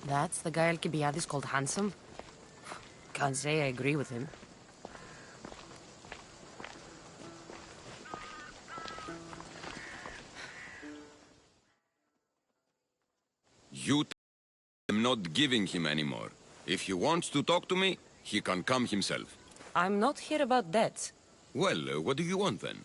That's the guy Alcibiades called handsome? Can't say I agree with him. I'm not giving him anymore. If he wants to talk to me, he can come himself. I'm not here about debts. Well, what do you want then?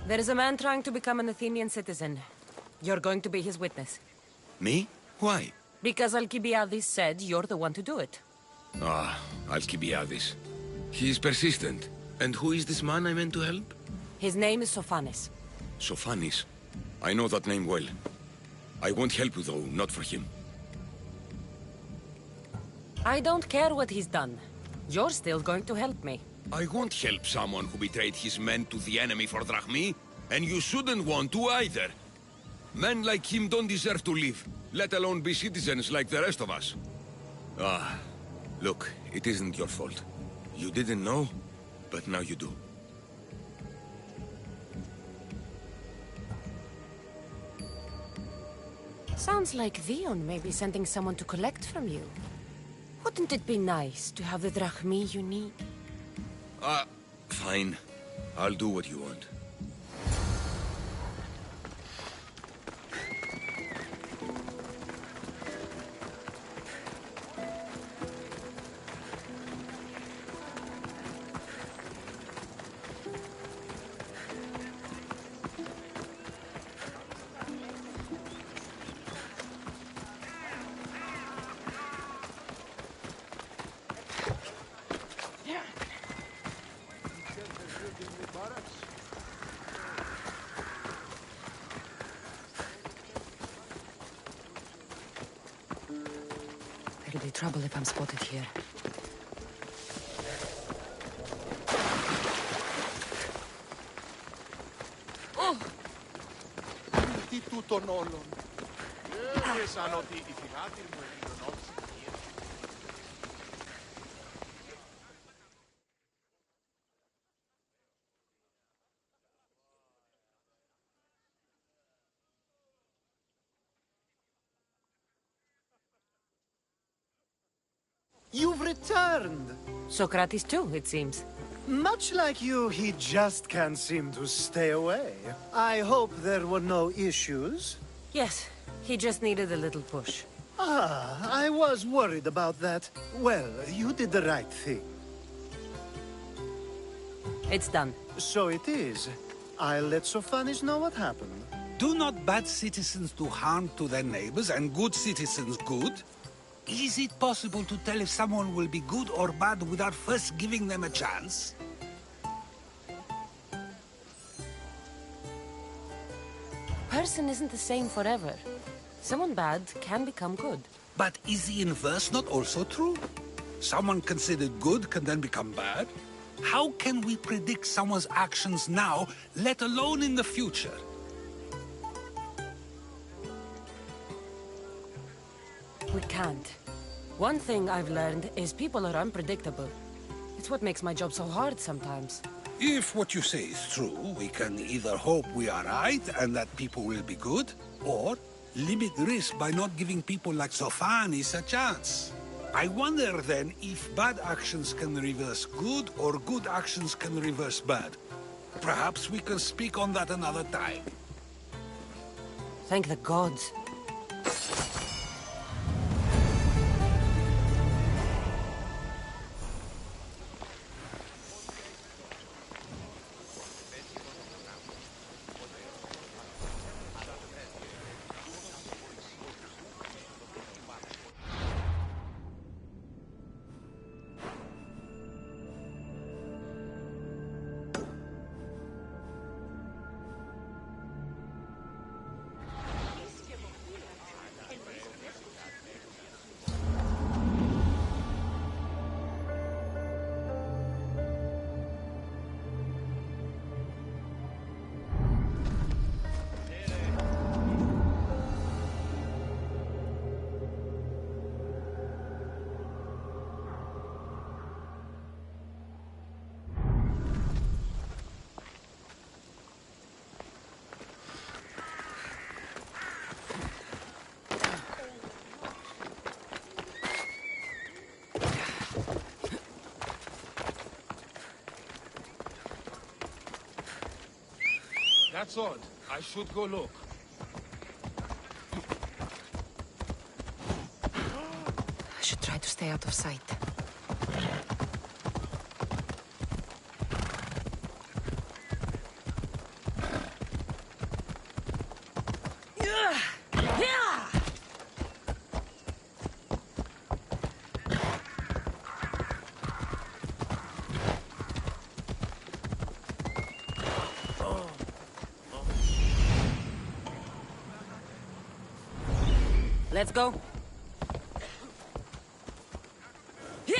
There is a man trying to become an Athenian citizen. You're going to be his witness. Me? Why? Because Alcibiades said you're the one to do it. Ah, Alcibiades. He is persistent. And who is this man I meant to help? His name is Sophanes. Sophanis. I know that name well. I won't help you though, not for him. I don't care what he's done. You're still going to help me. I won't help someone who betrayed his men to the enemy for drachmi, and you shouldn't want to either. Men like him don't deserve to live, let alone be citizens like the rest of us. Ah, look, it isn't your fault. You didn't know, but now you do. Sounds like Vion may be sending someone to collect from you. Wouldn't it be nice to have the drachmi you need? Fine. I'll do what you want. There'll be trouble if I'm spotted here. Oh! Τι τούτον όλων. Σαν ότι η φυγάτη μου επιδονόντησε. You've returned! Socrates too, it seems. Much like you, he just can't seem to stay away. I hope there were no issues. Yes, he just needed a little push. Ah, I was worried about that. Well, you did the right thing. It's done. So it is. I'll let Sophanis know what happened. Do not bad citizens do harm to their neighbors and good citizens good? Is it possible to tell if someone will be good or bad without first giving them a chance? Person isn't the same forever. Someone bad can become good. But is the inverse not also true? Someone considered good can then become bad? How can we predict someone's actions now, let alone in the future? We can't. One thing I've learned is people are unpredictable. It's what makes my job so hard sometimes. If what you say is true, we can either hope we are right and that people will be good, or limit risk by not giving people like Sophanis a chance. I wonder then if bad actions can reverse good or good actions can reverse bad. Perhaps we can speak on that another time. Thank the gods. That's odd. I should go look. I should try to stay out of sight. Let's go. Yeah!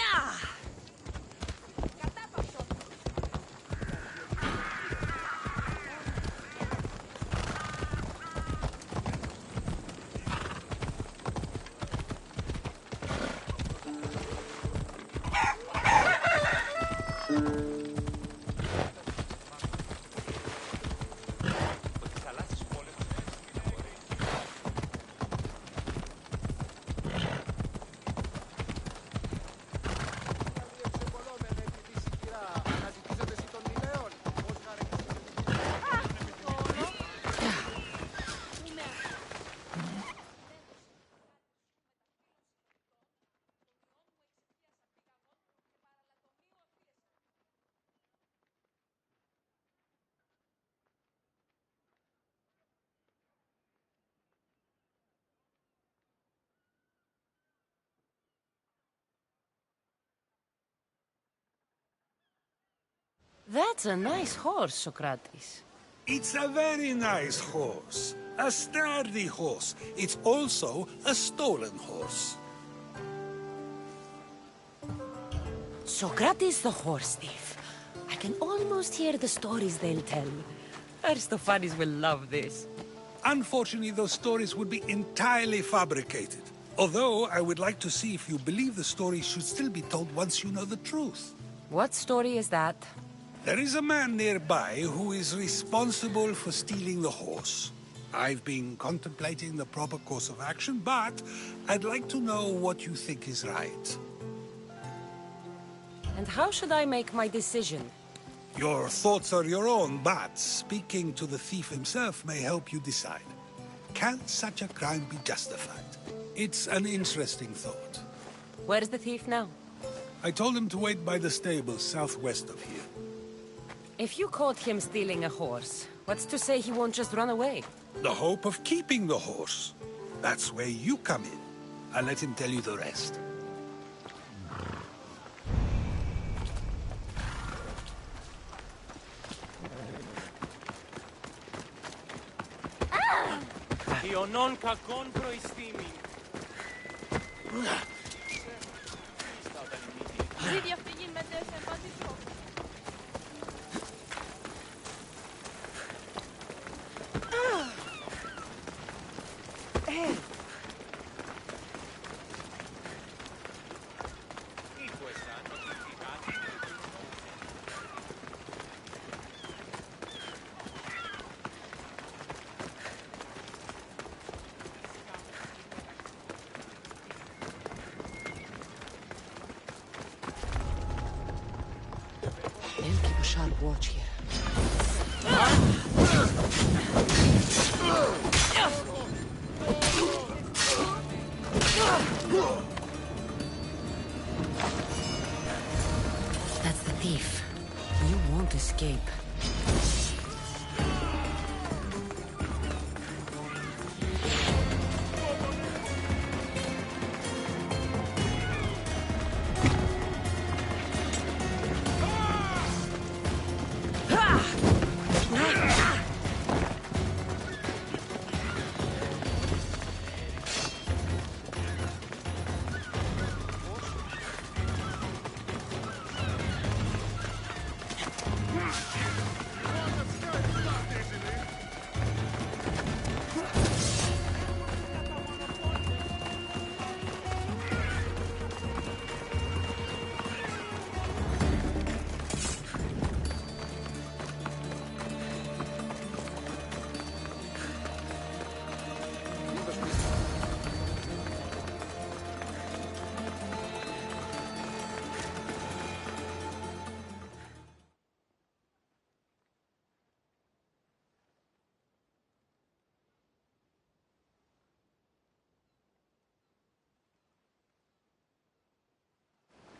That's a nice horse, Socrates. It's a very nice horse. A sturdy horse. It's also a stolen horse. Socrates the horse thief. I can almost hear the stories they'll tell. Aristophanes will love this. Unfortunately, those stories would be entirely fabricated. Although, I would like to see if you believe the story should still be told once you know the truth. What story is that? There is a man nearby who is responsible for stealing the horse. I've been contemplating the proper course of action, but I'd like to know what you think is right. And how should I make my decision? Your thoughts are your own, but speaking to the thief himself may help you decide. Can such a crime be justified? It's an interesting thought. Where's the thief now? I told him to wait by the stables southwest of here. If you caught him stealing a horse, what's to say he won't just run away? The hope of keeping the horse. That's where you come in. I'll let him tell you the rest. Ιωνών κακών προϊστήμην. Ζη διαφυγή με τέσσερα παντήσω. They'll keep a sharp watch here. That's the thief. You won't escape.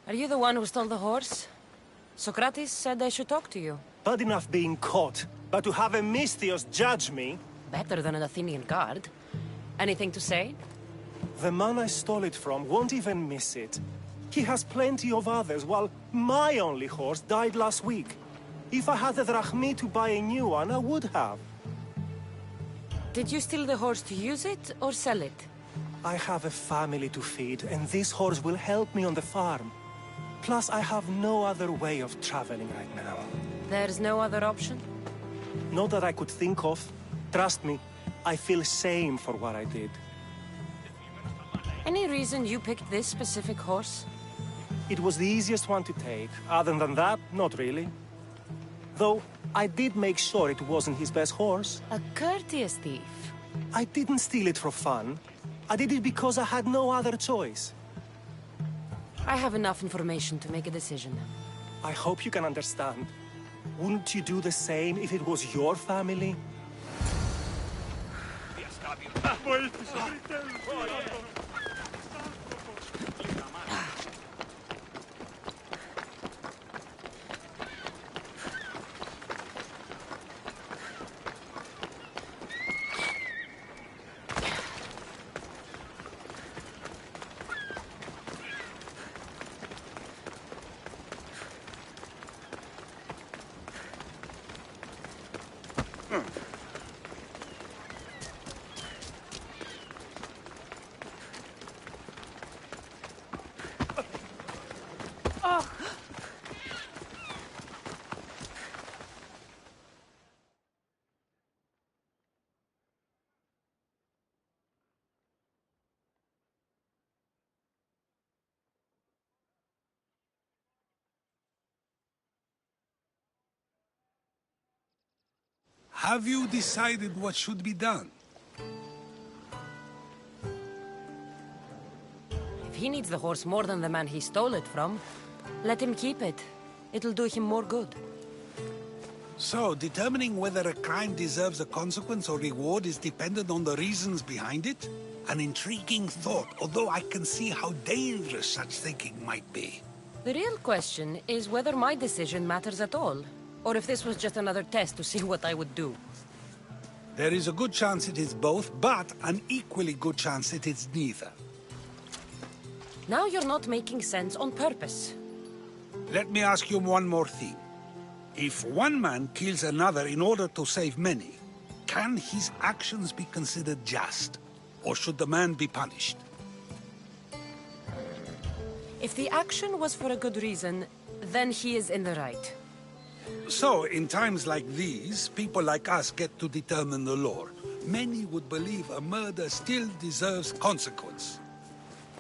Are you the one who stole the horse? Socrates said I should talk to you. Bad enough being caught, but to have a Misthios judge me? Better than an Athenian guard. Anything to say? The man I stole it from won't even miss it. He has plenty of others, while my only horse died last week. If I had the drachmi to buy a new one, I would have. Did you steal the horse to use it, or sell it? I have a family to feed, and this horse will help me on the farm. Plus, I have no other way of traveling right now. There's no other option? Not that I could think of. Trust me, I feel shame for what I did. Any reason you picked this specific horse? It was the easiest one to take. Other than that, not really. Though, I did make sure it wasn't his best horse. A courteous thief. I didn't steal it for fun. I did it because I had no other choice. I have enough information to make a decision. I hope you can understand. Wouldn't you do the same if it was your family? Have you decided what should be done? If he needs the horse more than the man he stole it from, let him keep it. It'll do him more good. So, determining whether a crime deserves a consequence or reward is dependent on the reasons behind it? An intriguing thought, although I can see how dangerous such thinking might be. The real question is whether my decision matters at all, or if this was just another test to see what I would do. There is a good chance it is both, but an equally good chance it is neither. Now you're not making sense on purpose. Let me ask you one more thing. If one man kills another in order to save many, can his actions be considered just? Or should the man be punished? If the action was for a good reason, then he is in the right. So, in times like these, people like us get to determine the law. Many would believe a murder still deserves consequence.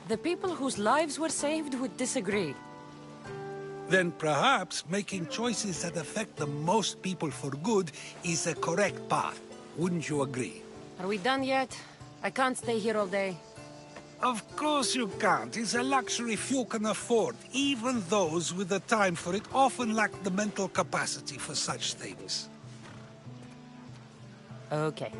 The people whose lives were saved would disagree. Then perhaps making choices that affect the most people for good is a correct path. Wouldn't you agree? Are we done yet? I can't stay here all day. Of course you can't. It's a luxury few can afford. Even those with the time for it often lack the mental capacity for such things. Okay.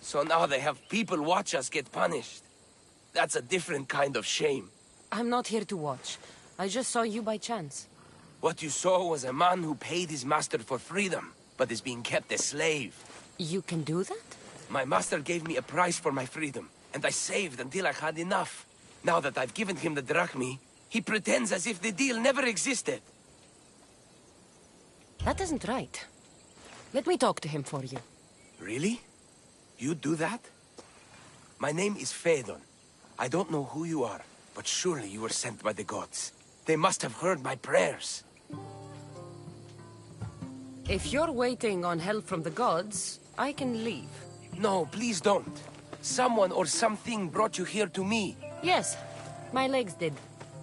So now they have people watch us get punished. That's a different kind of shame. I'm not here to watch. I just saw you by chance. What you saw was a man who paid his master for freedom, but is being kept a slave. You can do that? My master gave me a price for my freedom, and I saved until I had enough. Now that I've given him the drachmi, he pretends as if the deal never existed. That isn't right. Let me talk to him for you. Really? You do that? My name is Phaedon. I don't know who you are, but surely you were sent by the gods. They must have heard my prayers. If you're waiting on help from the gods, I can leave. No, please don't. Someone or something brought you here to me. Yes, my legs did.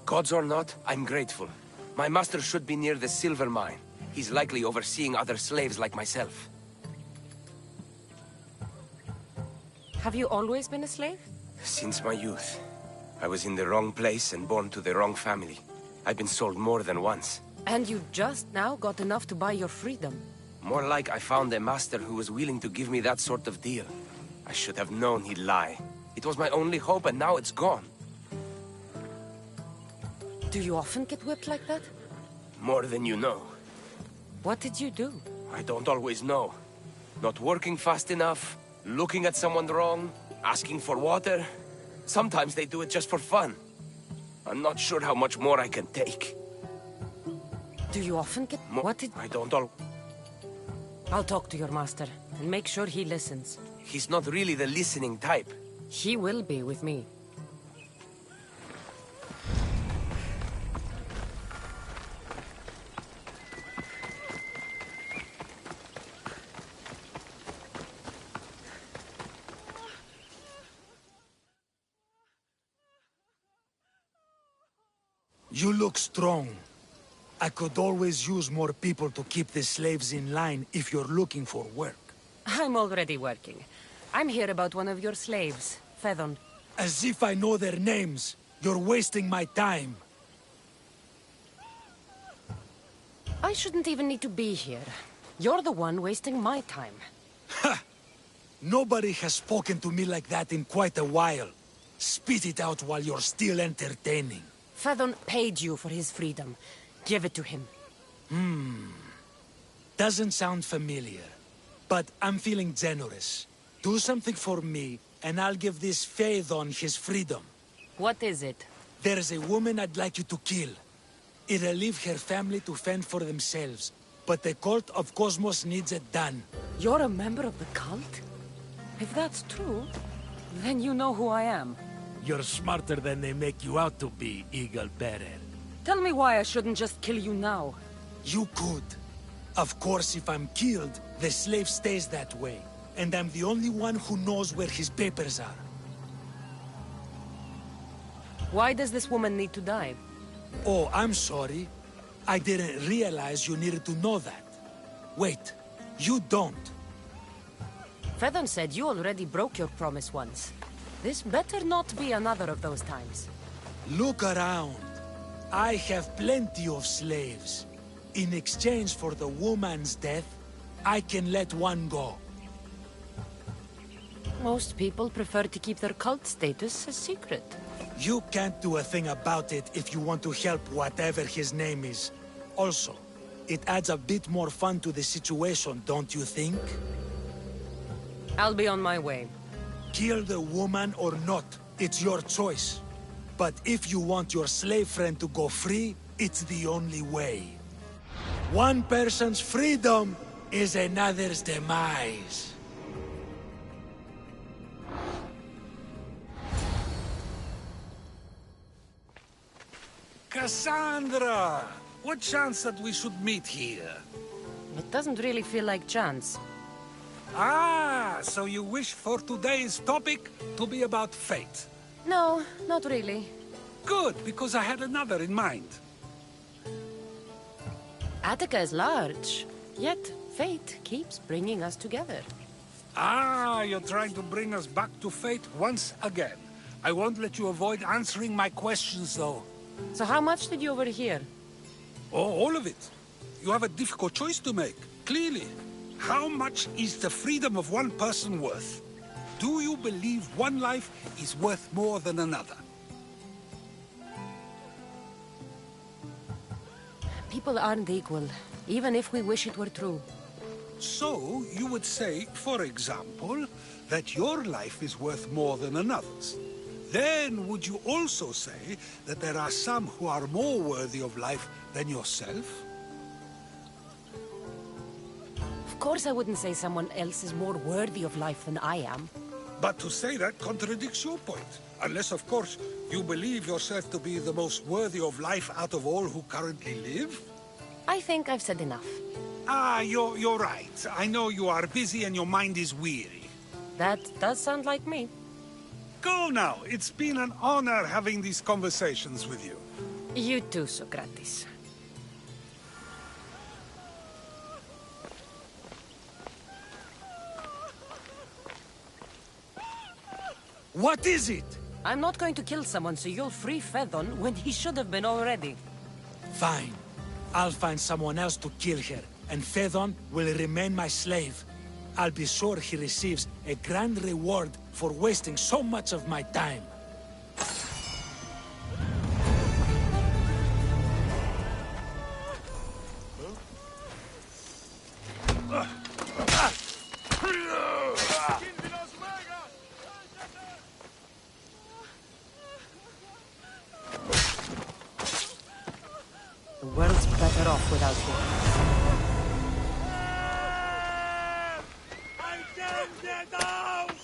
Gods or not, I'm grateful. My master should be near the silver mine. He's likely overseeing other slaves like myself. Have you always been a slave? Since my youth. I was in the wrong place and born to the wrong family. I've been sold more than once. And you just now got enough to buy your freedom. More like I found a master who was willing to give me that sort of deal. I should have known he'd lie. It was my only hope, and now it's gone. Do you often get whipped like that? More than you know. What did you do? I don't always know. Not working fast enough, looking at someone wrong, asking for water. Sometimes they do it just for fun. I'm not sure how much more I can take. Do you often get... What did... I don't all... I'll talk to your master, and make sure he listens. He's not really the listening type. He will be with me. You look strong. I could always use more people to keep the slaves in line if you're looking for work. I'm already working. I'm here about one of your slaves, Phaedon. As if I know their names. You're wasting my time. I shouldn't even need to be here. You're the one wasting my time. Ha! Nobody has spoken to me like that in quite a while. Spit it out while you're still entertaining. Phaedon paid you for his freedom. Give it to him. Doesn't sound familiar. But I'm feeling generous. Do something for me, and I'll give this Phaedon his freedom. What is it? There's a woman I'd like you to kill. It'll leave her family to fend for themselves. But the cult of Cosmos needs it done. You're a member of the cult? If that's true, then you know who I am. You're smarter than they make you out to be, Eagle Bearer. Tell me why I shouldn't just kill you now. You could. Of course, if I'm killed, the slave stays that way. And I'm the only one who knows where his papers are. Why does this woman need to die? Oh, I'm sorry. I didn't realize you needed to know that. Wait, you don't. Phaedon said you already broke your promise once. This better not be another of those times. Look around. I have plenty of slaves. In exchange for the woman's death, I can let one go. Most people prefer to keep their cult status a secret. You can't do a thing about it if you want to help whatever his name is. Also, it adds a bit more fun to the situation, don't you think? I'll be on my way. Kill the woman or not, it's your choice. But if you want your slave friend to go free, it's the only way. One person's freedom is another's demise. Cassandra! What chance that we should meet here? It doesn't really feel like chance. Ah, so you wish for today's topic to be about fate. No, not really. Good, because I had another in mind. Attica is large, yet fate keeps bringing us together. Ah, you're trying to bring us back to fate once again. I won't let you avoid answering my questions, though. So how much did you overhear? Oh, all of it. You have a difficult choice to make, clearly. How much is the freedom of one person worth? Do you believe one life is worth more than another? People aren't equal, even if we wish it were true. So, you would say, for example, that your life is worth more than another's. Then, would you also say that there are some who are more worthy of life than yourself? Of course I wouldn't say someone else is more worthy of life than I am. But to say that contradicts your point. Unless, of course, you believe yourself to be the most worthy of life out of all who currently live? I think I've said enough. Ah, you're right. I know you are busy and your mind is weary. That does sound like me. Go now. It's been an honor having these conversations with you. You too, Socrates. What is it? I'm not going to kill someone so you'll free Fedon when he should have been already. Fine. I'll find someone else to kill her, and Fedon will remain my slave. I'll be sure he receives a grand reward for wasting so much of my time. The world's better off without you. I can't get out!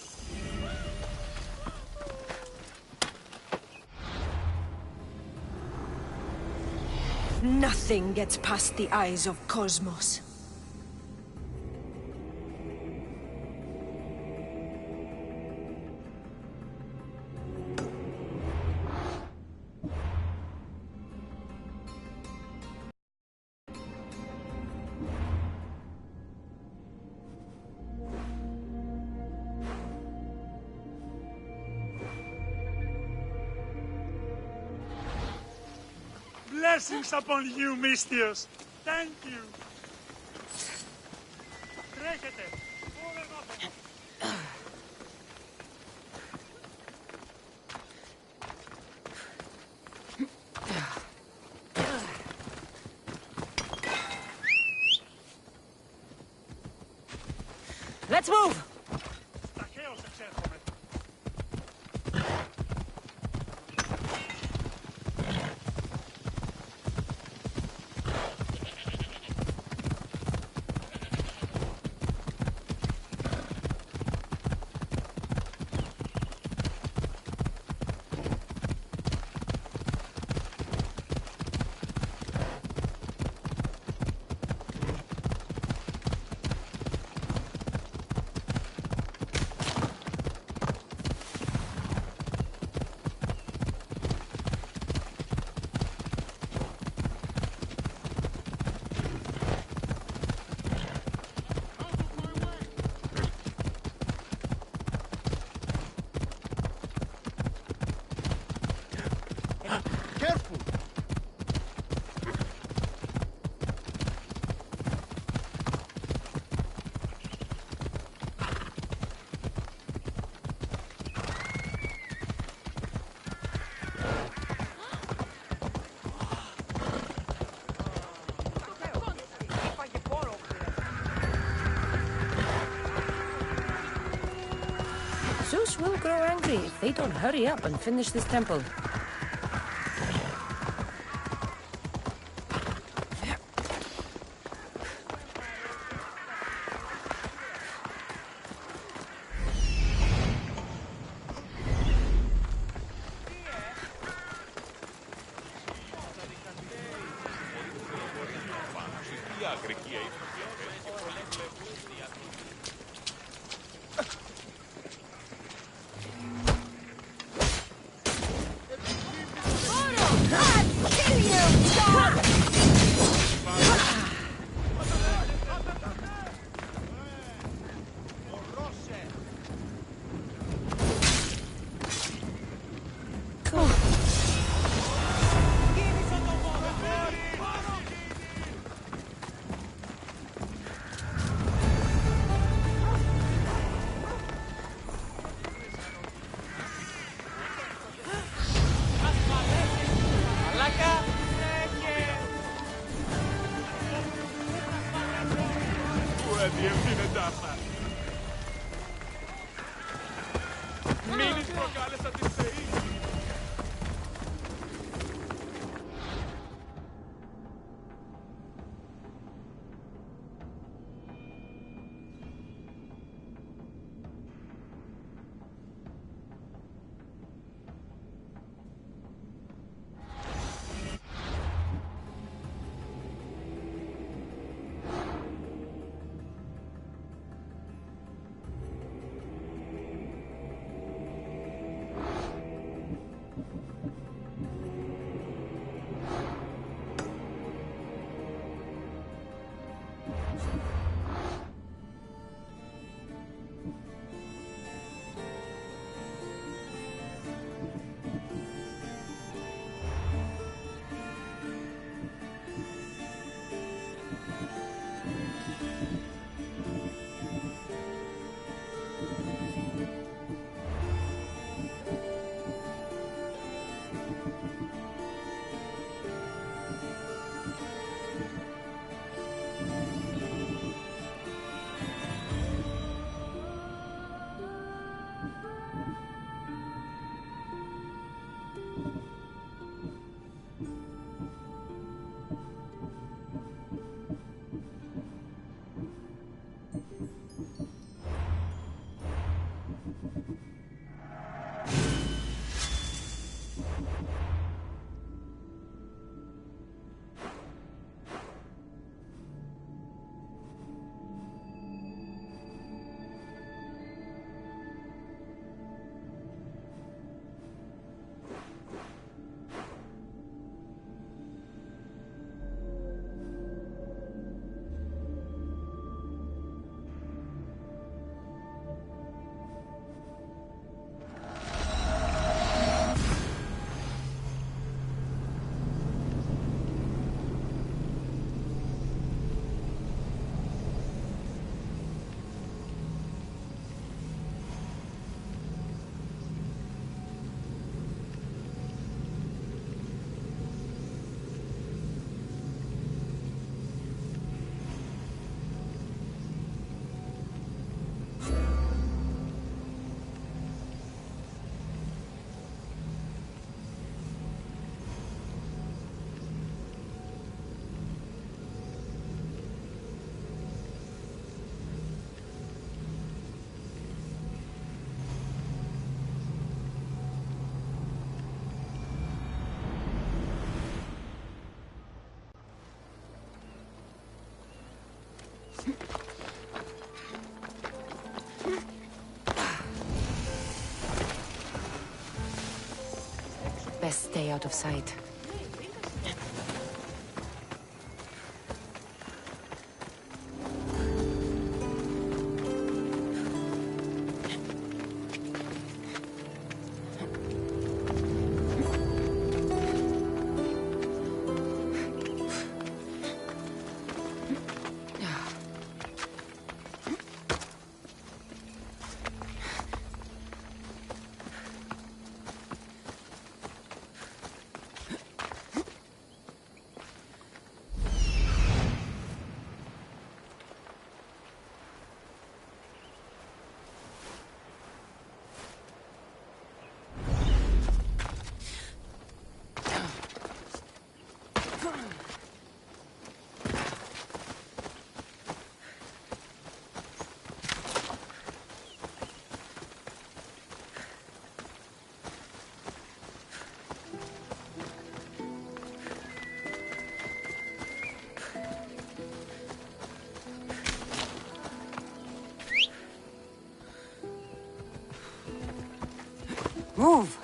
Nothing gets past the eyes of Cosmos. Blessings upon you, Mystios. Thank you. Τρέχετε. Let's move! Ταχαίως εξέρχομαι. Careful! Zeus will grow angry if they don't hurry up and finish this temple. τα διευθύνοντά μας. Μήνυς προκάλεσα τη θεή. Best stay out of sight. Move!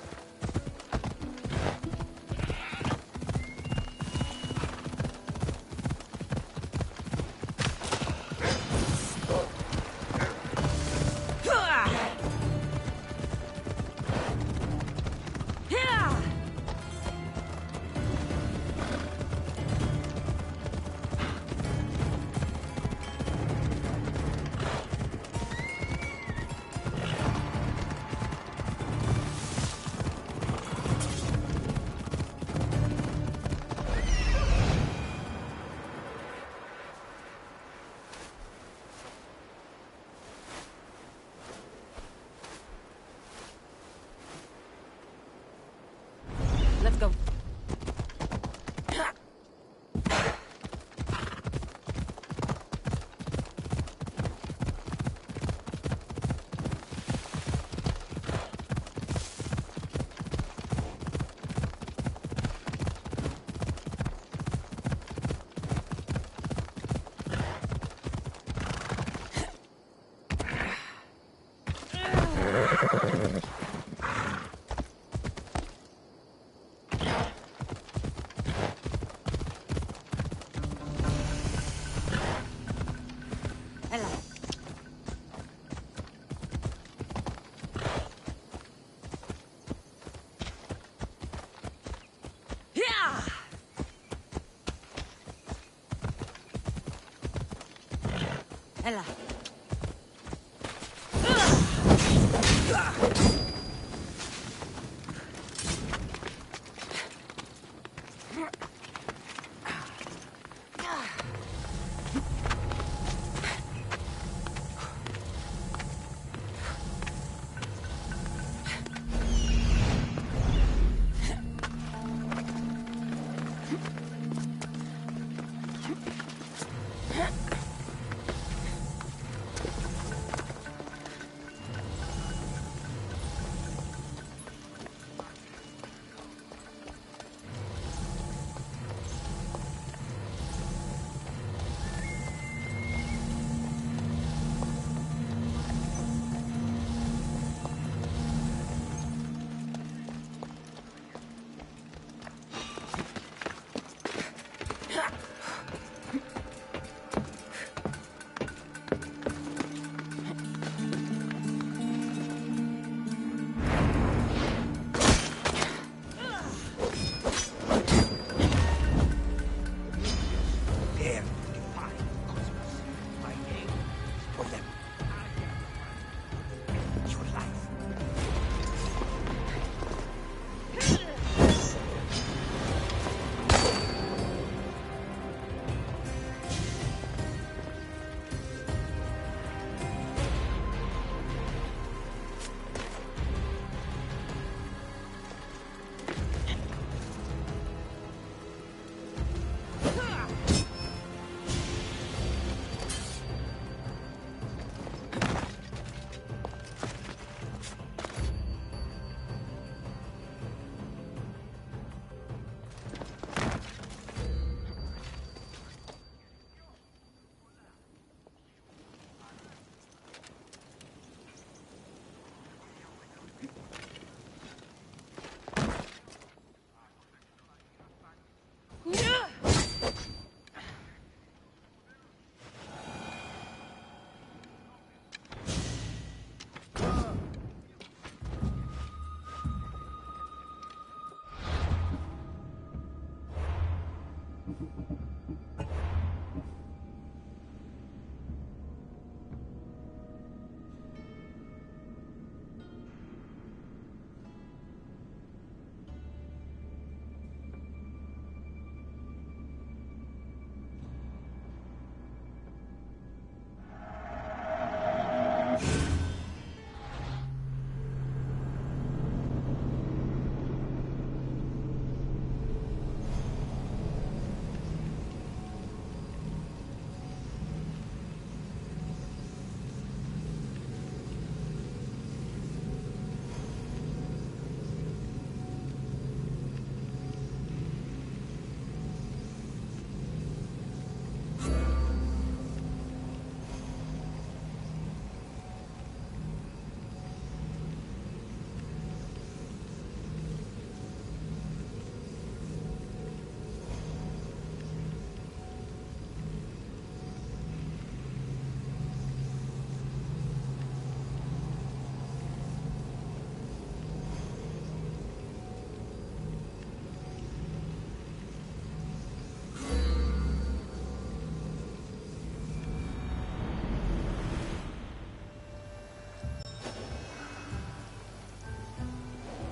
Ella.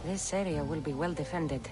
This area will be well defended.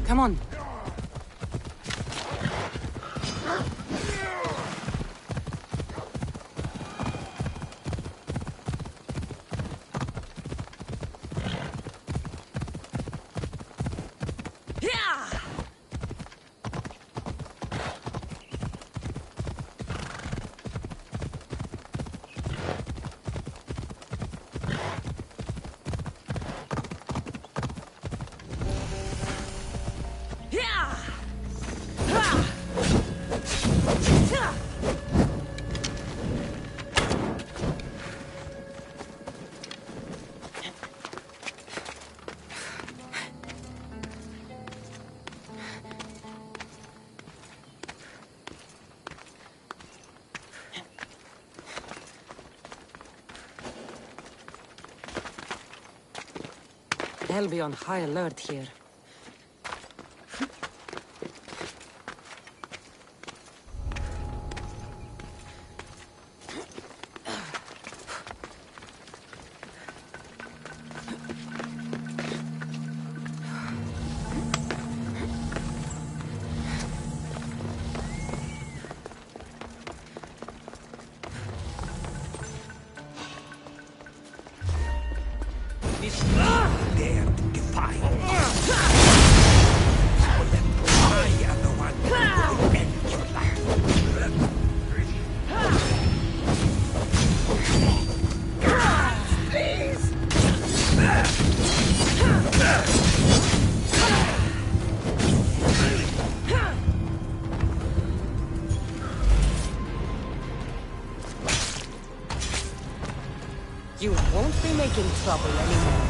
Come on. They'll be on high alert here. Dare to defy. I am the one who ends your life. You won't be making trouble anymore.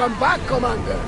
Welcome back, Commander.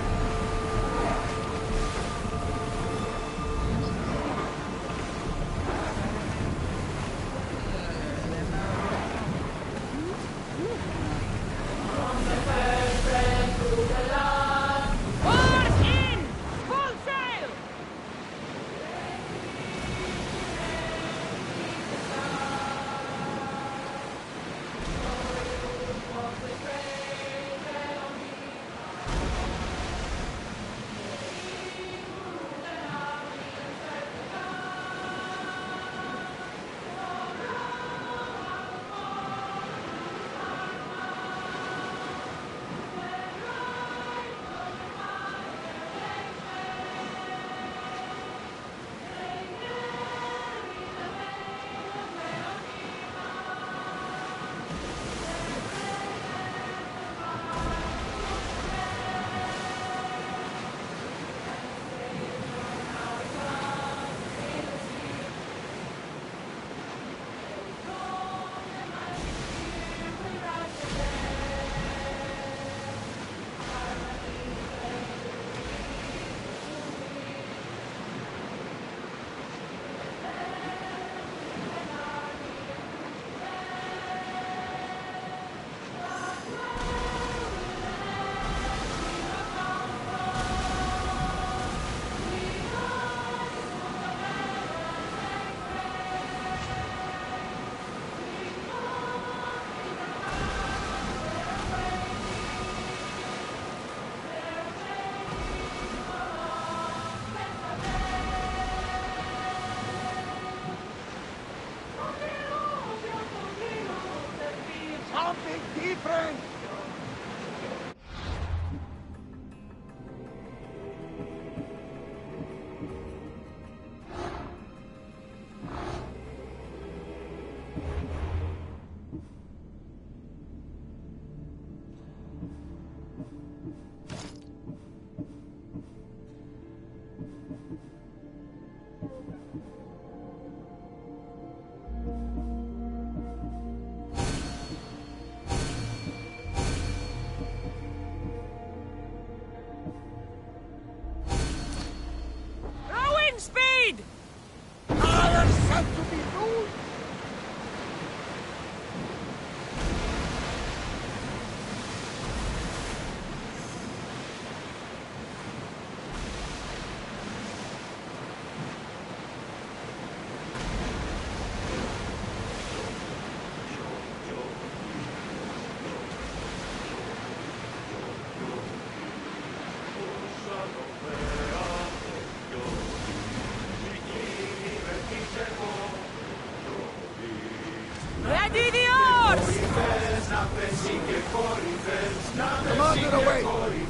Speed! I am sent to be ruled. Ready the oars! Commander away.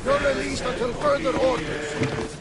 You're released until further orders.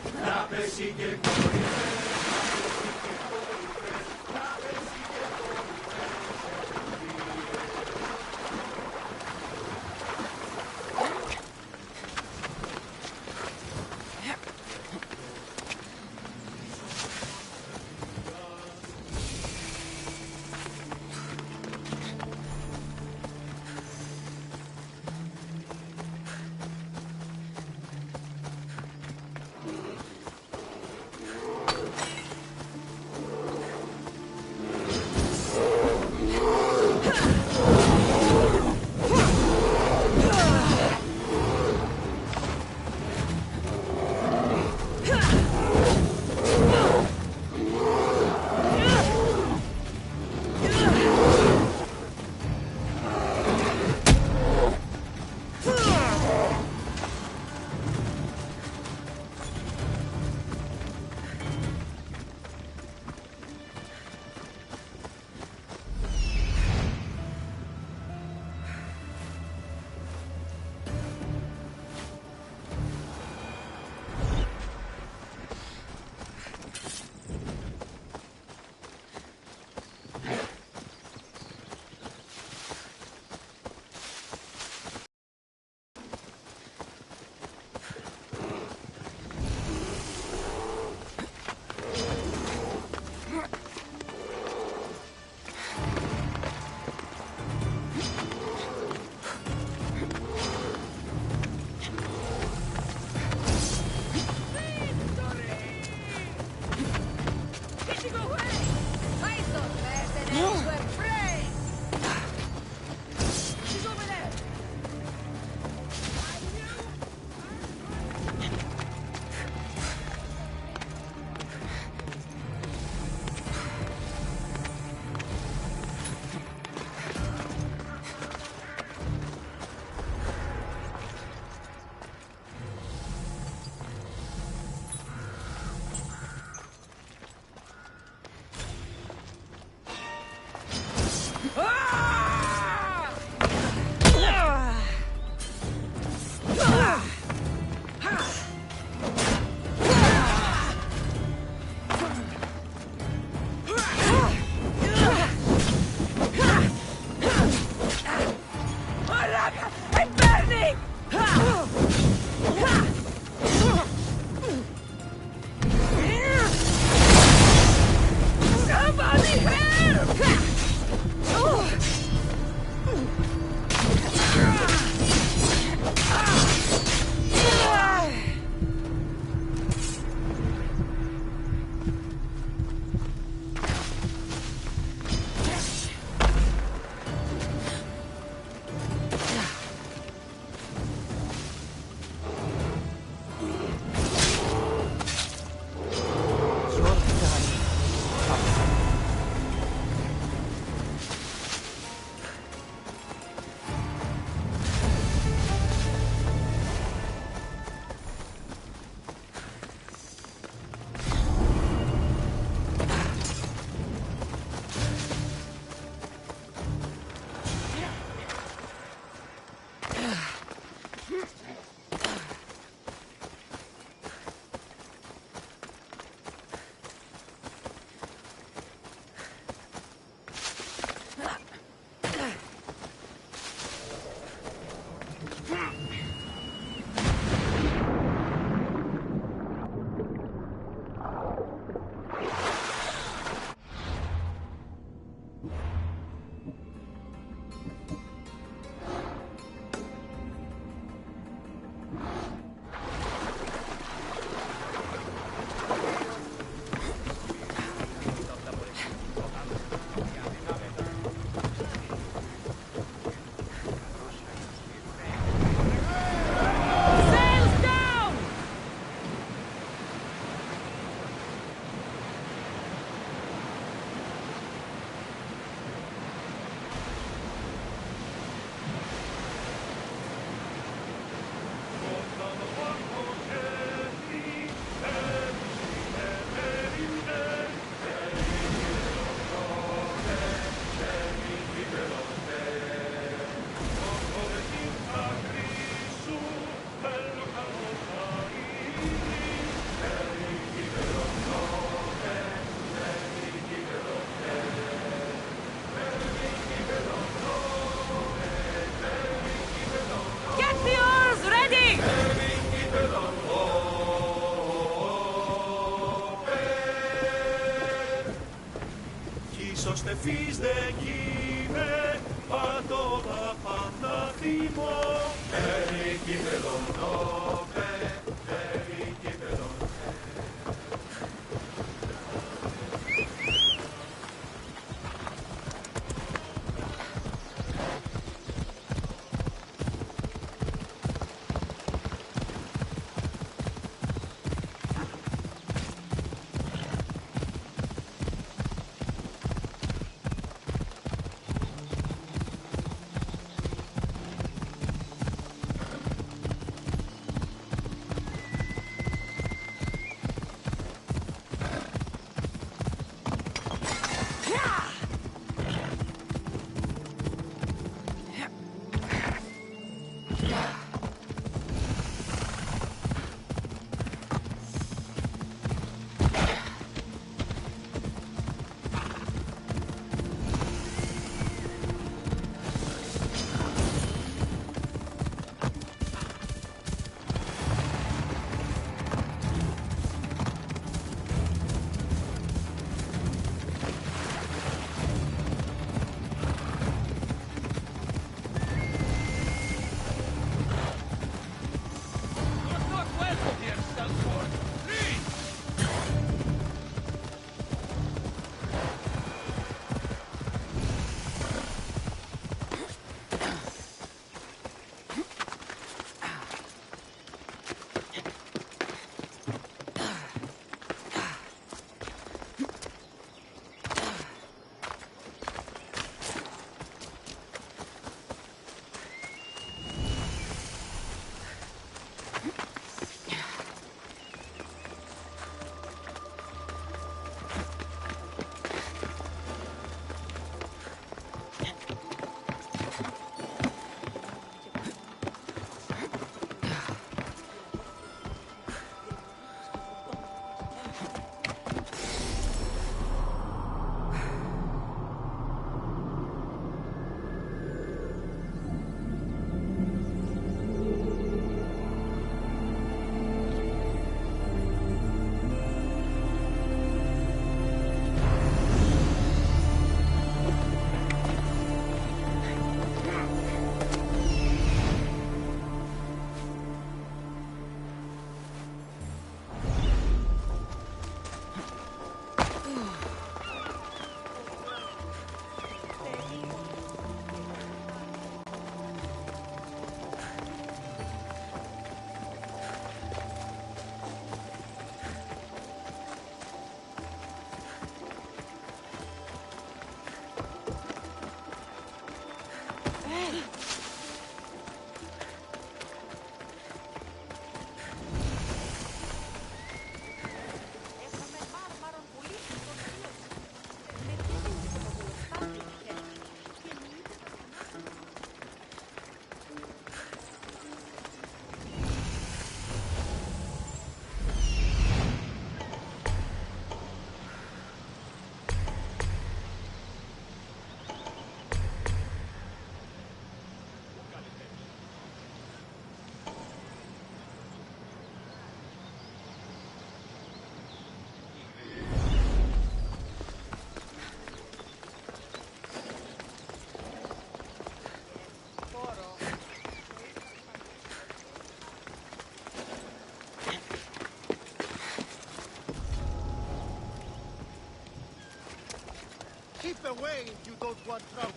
Keep away if you don't want trouble.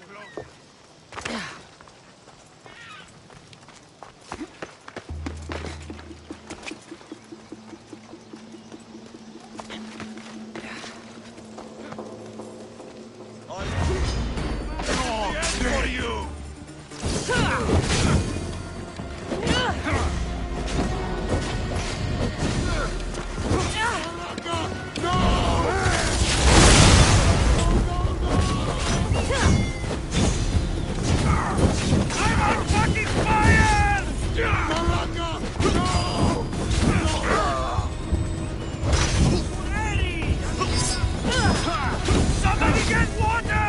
For you! Somebody get water!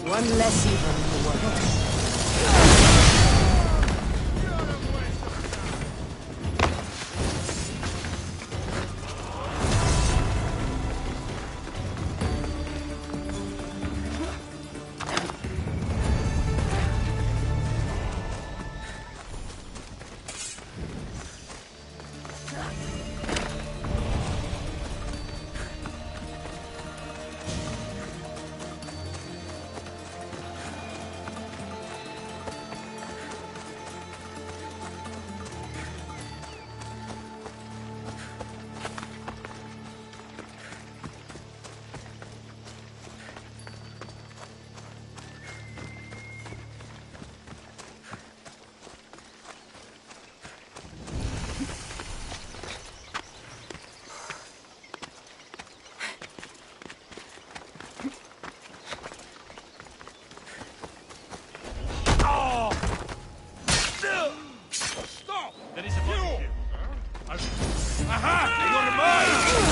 One less evil in the world. There is a body here. Aha! You're mine!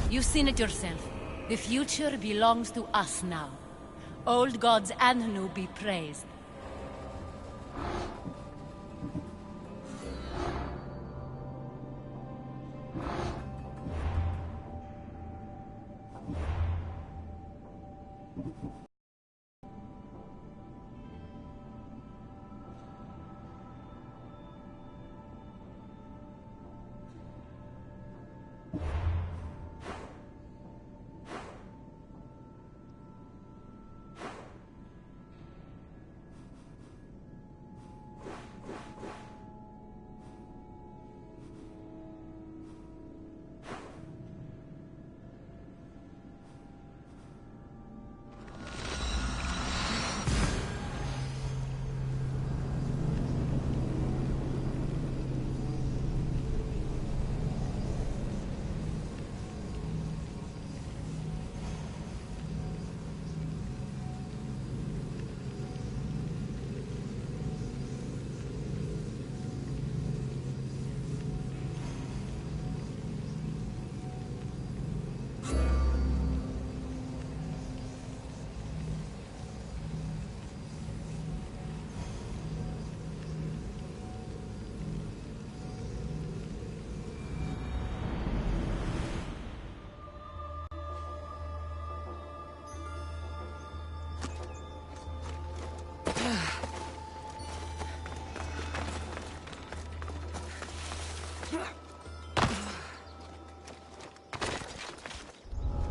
You've seen it yourself. The future belongs to us now. Old gods and new be praised.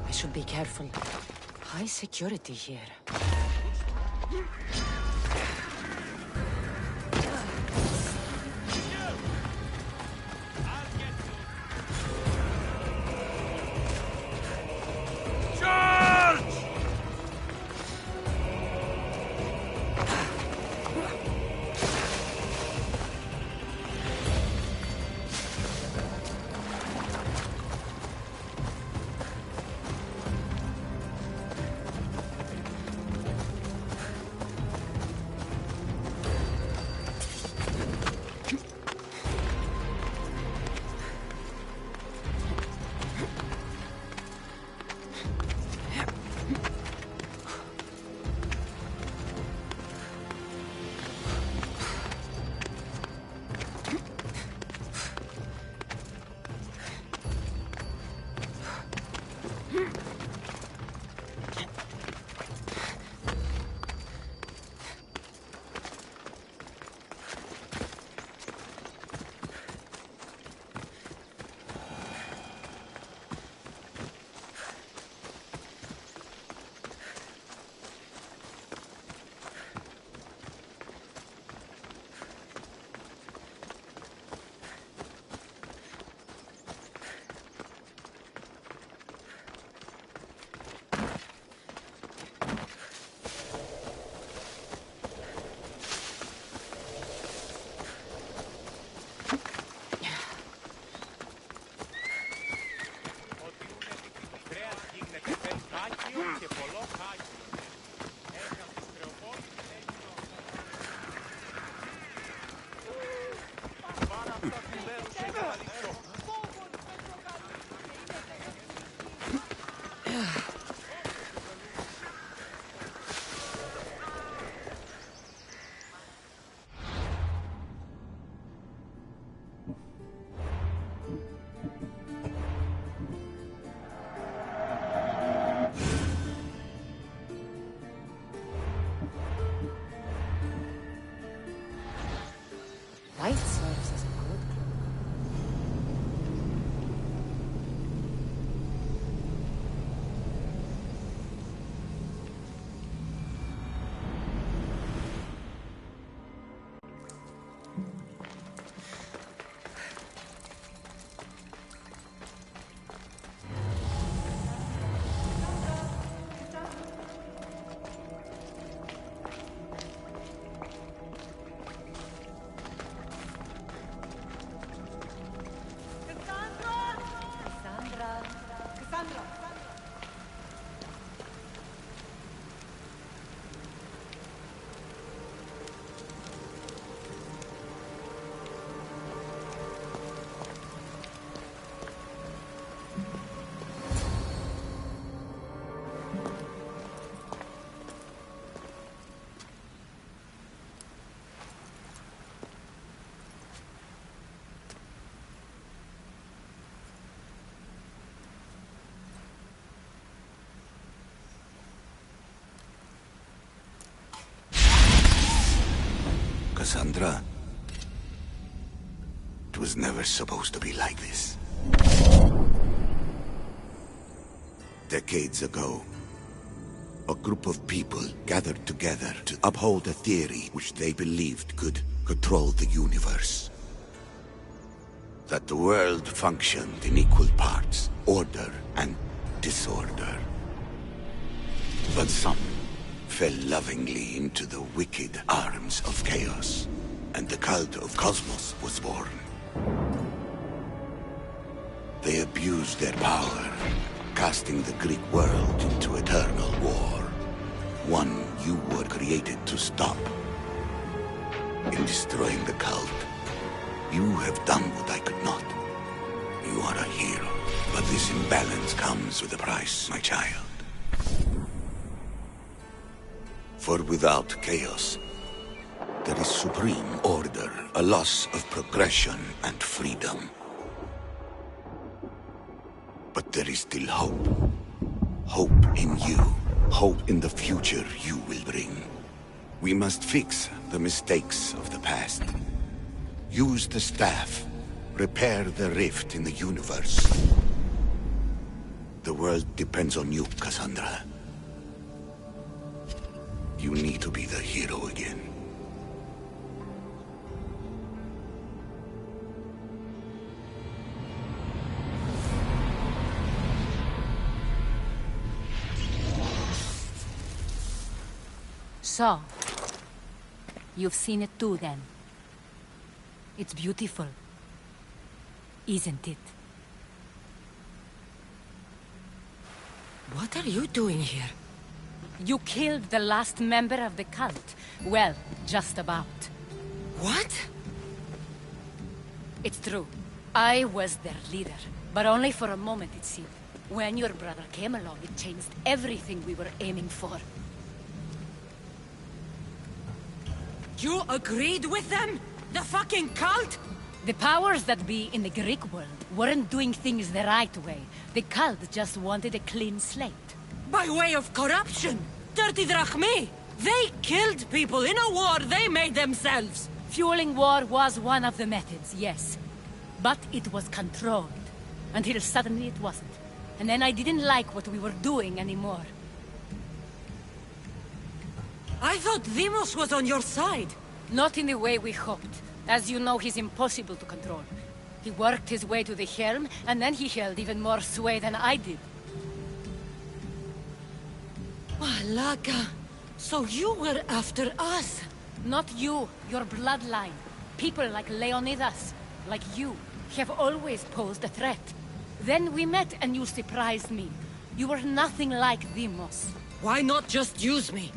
I should be careful. High security here. Cassandra. It was never supposed to be like this. Decades ago, a group of people gathered together to uphold a theory which they believed could control the universe. That the world functioned in equal parts, order and disorder. But some fell lovingly into the wicked arms of chaos, and the cult of Cosmos was born. They abused their power, casting the Greek world into eternal war. One you were created to stop. In destroying the cult, you have done what I could not. You are a hero, but this imbalance comes with a price, my child. For without chaos, there is supreme order, a loss of progression and freedom. But there is still hope. Hope in you. Hope in the future you will bring. We must fix the mistakes of the past. Use the staff. Repair the rift in the universe. The world depends on you, Cassandra. You need to be the hero again. So, you've seen it too, then. It's beautiful, isn't it? What are you doing here? You killed the last member of the cult. Well, just about. What? It's true. I was their leader, but only for a moment, it seemed. When your brother came along, it changed everything we were aiming for. You agreed with them? The fucking cult? The powers that be in the Greek world weren't doing things the right way. The cult just wanted a clean slate. By way of corruption! Dirty drachmi! They killed people in a war they made themselves! Fueling war was one of the methods, yes. But it was controlled. Until suddenly it wasn't. And then I didn't like what we were doing anymore. I thought Deimos was on your side. Not in the way we hoped. As you know, he's impossible to control. He worked his way to the helm, and then he held even more sway than I did. Malaka, so you were after us? Not you, your bloodline. People like Leonidas, like you, have always posed a threat. Then we met and you surprised me. You were nothing like Deimos. Why not just use me?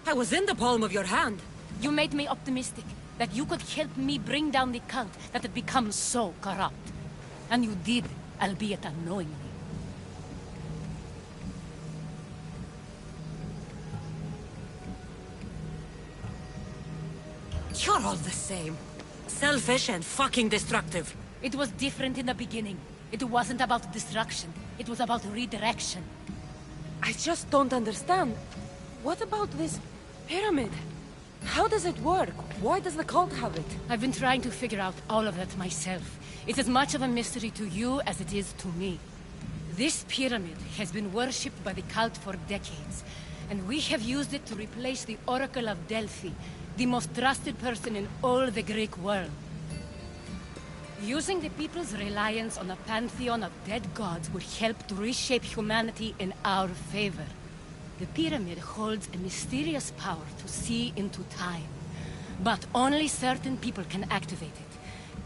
I was in the palm of your hand. You made me optimistic that you could help me bring down the cult that had become so corrupt. And you did, albeit unknowingly. You're all the same. Selfish and fucking destructive. It was different in the beginning. It wasn't about destruction. It was about redirection. I just don't understand. What about this pyramid? How does it work? Why does the cult have it? I've been trying to figure out all of that myself. It's as much of a mystery to you as it is to me. This pyramid has been worshipped by the cult for decades, and we have used it to replace the Oracle of Delphi, the most trusted person in all the Greek world. Using the people's reliance on a pantheon of dead gods would help to reshape humanity in our favor. The pyramid holds a mysterious power to see into time. But only certain people can activate it.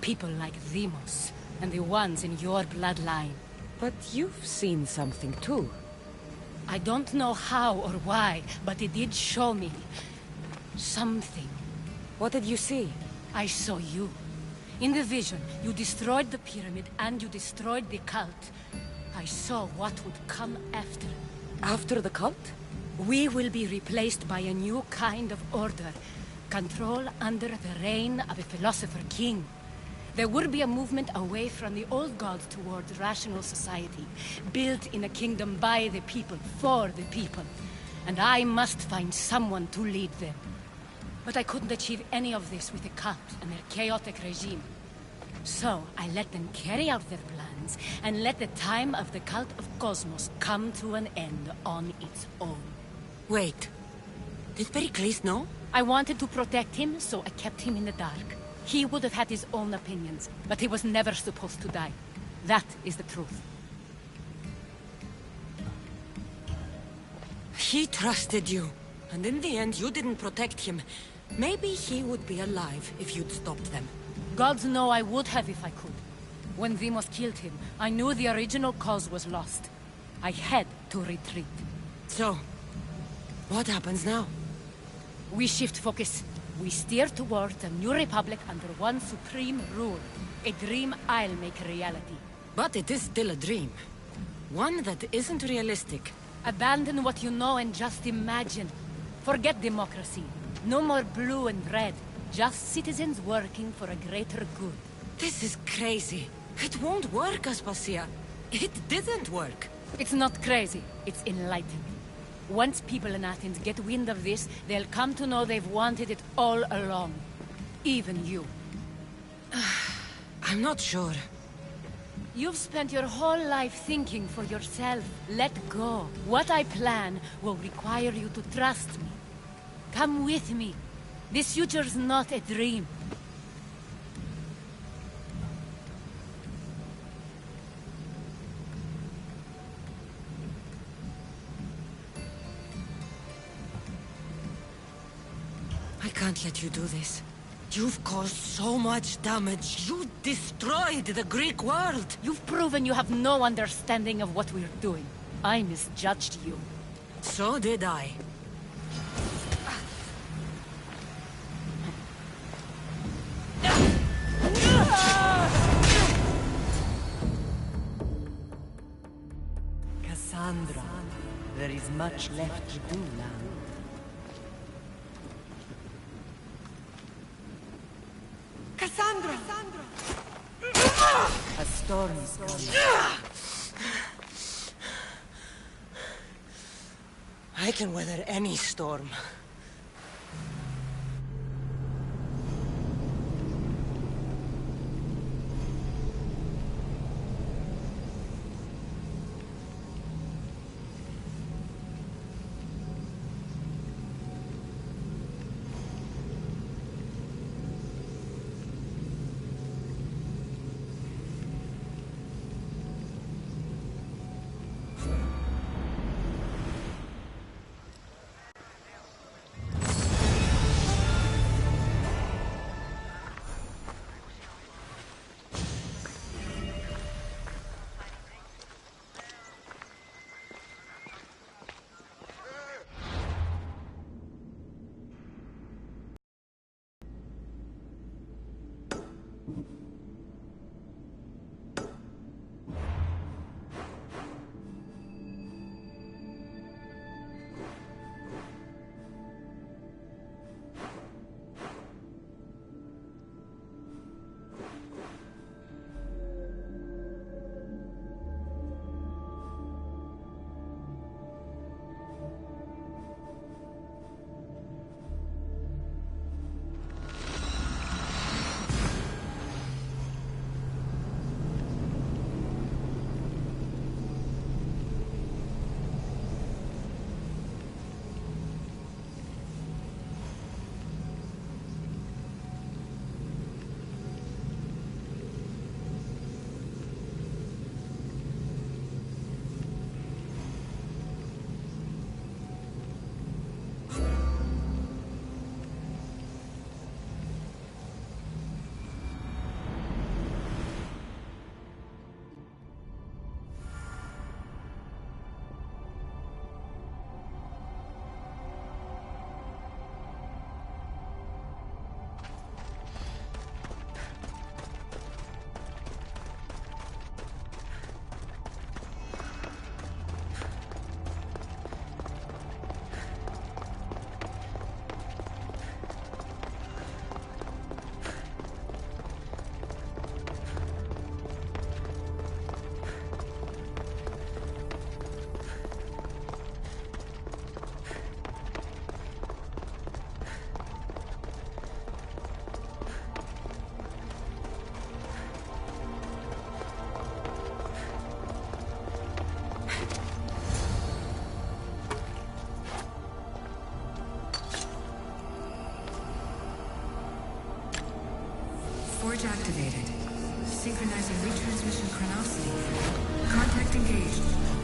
People like Deimos, and the ones in your bloodline. But you've seen something too. I don't know how or why, but it did show me something. What did you see? I saw you. In the vision, you destroyed the pyramid and you destroyed the cult. I saw what would come after. After the cult? We will be replaced by a new kind of order. Control under the reign of a philosopher king. There would be a movement away from the old gods towards rational society, built in a kingdom by the people, for the people. And I must find someone to lead them. But I couldn't achieve any of this with the cult and their chaotic regime. So I let them carry out their plans, and let the time of the cult of Cosmos come to an end on its own. Wait. Did Pericles know? I wanted to protect him, so I kept him in the dark. He would have had his own opinions, but he was never supposed to die. That is the truth. He trusted you, and in the end you didn't protect him. Maybe he would be alive if you'd stopped them. Gods know I would have if I could. When Demos killed him, I knew the original cause was lost. I had to retreat. So, what happens now? We shift focus. We steer towards a new republic under one supreme rule. A dream I'll make a reality. But it is still a dream. One that isn't realistic. Abandon what you know and just imagine. Forget democracy. No more blue and red. Just citizens working for a greater good. This is crazy. It won't work, Aspasia. It didn't work. It's not crazy. It's enlightened. Once people in Athens get wind of this, they'll come to know they've wanted it all along. Even you. I'm not sure. You've spent your whole life thinking for yourself. Let go. What I plan will require you to trust me. Come with me. This future's not a dream. I can't let you do this. You've caused so much damage. You destroyed the Greek world. You've proven you have no understanding of what we're doing. I misjudged you. So did I. Cassandra, there is much left to do now. Cassandra! A storm is coming. I can weather any storm. synchronizing retransmission chronicity. Contact engaged.